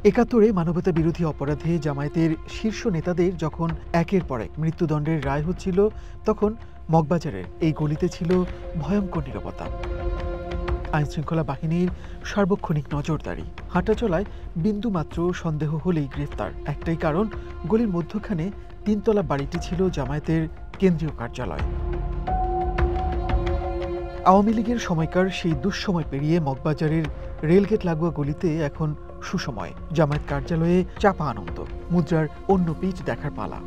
একাত্তরে মানবতা বিরোধী অপরাধে জামায়াতের শীর্ষ নেতাদের যখন একের পর এক মৃত্যুদণ্ডের রায় হচ্ছিল, তখন মগবাজারের এই গলিতে ছিল ভয়ঙ্কর নীরবতা। আইনশৃঙ্খলা বাহিনীর সার্বক্ষণিক নজরদারি, হাঁটাচলায় বিন্দুমাত্র সন্দেহ হলেই গ্রেফতার। একটাই কারণ, গলির মধ্যখানে তিনতলা বাড়িটি ছিল জামায়াতের কেন্দ্রীয় কার্যালয়। আওয়ামী লীগের সময়কার সেই দুঃসময় পেরিয়ে মগবাজারের রেলগেট লাগোয়া গলিতে এখন সুসময়। জামায়াত কার্যালয়ে চাপা আনন্দ, মুদ্রার অন্য পিঠ দেখার পালা।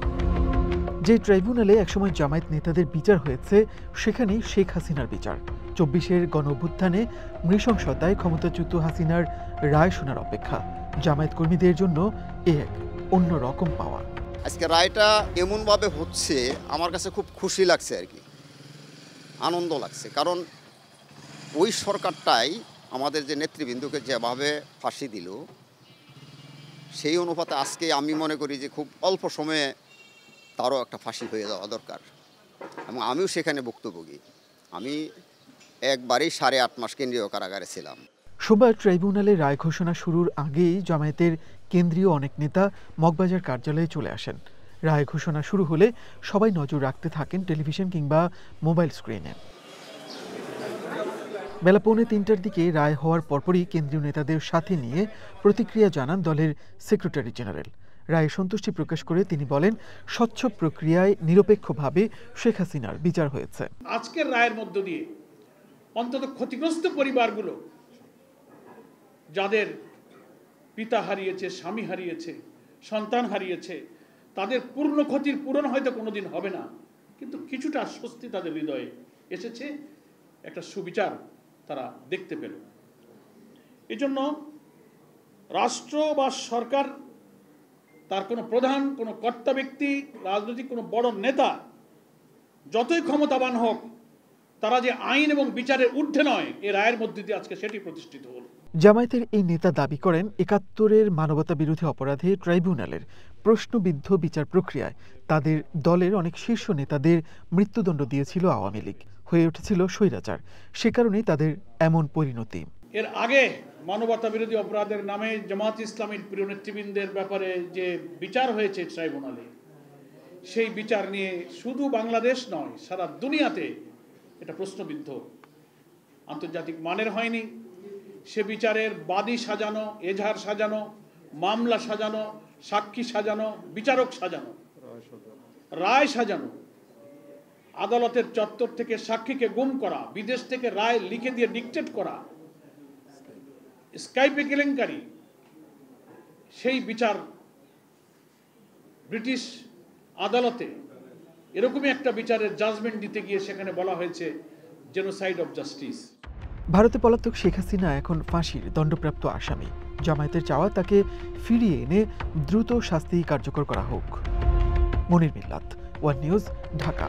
যে ট্রাইব্যুনালে একসময় জামায়াত নেতাদের বিচার হয়েছে, সেখানেই শেখ হাসিনার বিচার। ২৪-এর গণঅভ্যুত্থানে নৃশংসতায় ক্ষমতাচ্যুত হাসিনার রায় শোনার অপেক্ষা। জামায়াত কর্মীদের জন্য এ এক অন্য রকম পাওয়া। আজকে রায়টা এমনভাবে হচ্ছে, আমার কাছে খুব খুশি লাগছে আর কি, আনন্দ লাগছে। কারণ ওই সরকারটাই আমাদের যে নেতৃবৃন্দকে যেভাবে ফাঁসি দিল, সেই অনুপাতে আজকে আমি মনে করি যে খুব অল্প সময়ে তারও একটা ফাঁসি হয়ে যাওয়া দরকার। এবং আমিও সেখানে ভুক্তভোগী। আমি একবারেই 8.5 মাস কেন্দ্রীয় কারাগারে ছিলাম। সোমবার ট্রাইব্যুনালে রায় ঘোষণা শুরুর আগেই জামায়াতের কেন্দ্রীয় অনেক নেতা মগবাজার কার্যালয়ে চলে আসেন। রায় ঘোষণা শুরু হলে সবাই নজর রাখতে থাকেন টেলিভিশন কিংবা মোবাইল স্ক্রিনে। বেলা 2:45টার দিকে রায় হওয়ার পরপরই কেন্দ্রীয় নেতাদের সাথে নিয়ে প্রতিক্রিয়া জানান দলের সেক্রেটারি জেনারেল। রায়ে সন্তুষ্টি প্রকাশ করে তিনি বলেন, স্বচ্ছ প্রক্রিয়ায় নিরপেক্ষভাবে শেখ হাসিনার বিচার হয়েছে। আজকের রায়ের মধ্য দিয়ে অন্তত ক্ষতিগ্রস্ত পরিবারগুলো, যাদের পিতা হারিয়েছে, স্বামী হারিয়েছে, সন্তান হারিয়েছে, তাদের পূর্ণ ক্ষতির পূরণ হয়তো কোনোদিন হবে না, কিন্তু কিছুটা স্বস্তি তাদের হৃদয়ে এসেছে, একটা সুবিচার তারা দেখতে পেল। এজন্য রাষ্ট্র বা সরকার, তার কোনো প্রধান, কোনো কর্তা ব্যক্তি, রাজনৈতিক কোনো বড় নেতা যতই ক্ষমতাবান হোক, তারা যে আইন এবং বিচারের ঊর্ধ্বে নয়, এ রায়ের মধ্যে দিয়ে আজকে সেটি প্রতিষ্ঠিত হল। জামায়াতের এই নেতা দাবি করেন, ৭১-এর মানবতা বিরোধী অপরাধে ট্রাইব্যুনালের প্রশ্নবিদ্ধ বিচার প্রক্রিয়ায় তাদের দলের অনেক শীর্ষ নেতাদের মৃত্যুদণ্ড দিয়েছিল আওয়ামী লীগ, হয়ে উঠেছিল স্বৈরাচার। সে কারণেই তাদের এমন পরিণতি। এর আগে মানবতা বিরোধী অপরাধের নামে জামাত ইসলামীর প্রিয় নেতৃবৃন্দের ব্যাপারে যে বিচার হয়েছে ট্রাইব্যুনালে, সেই বিচার নিয়ে শুধু বাংলাদেশ নয়, সারা দুনিয়াতে এটা প্রশ্নবিদ্ধ, আন্তর্জাতিক মানের হয়নি। সে বিচারের বাদী সাজানো, এজাহার সাজানো, মামলা সাজানো, সাক্ষী সাজানো, বিচারক সাজানো, রায় সাজানো, আদালতের চত্বর থেকে সাক্ষীকে গুম করা, বিদেশ থেকে রায় লিখে দিয়ে ডিকটেট করা, স্কাইপে কেলেঙ্কারি, সেই বিচার ব্রিটিশ আদালতে এরকমই একটা বিচারের জাজমেন্ট দিতে গিয়ে সেখানে বলা হয়েছে জেনোসাইড অফ জাস্টিস। ভারতে পলাতক শেখ হাসিনা এখন ফাঁসির দণ্ডপ্রাপ্ত আসামি। জামায়াতের চাওয়া, তাকে ফিরিয়ে এনে দ্রুত শাস্তি কার্যকর করা হোক। মনির মিল্লাত, ওয়ান নিউজ, ঢাকা।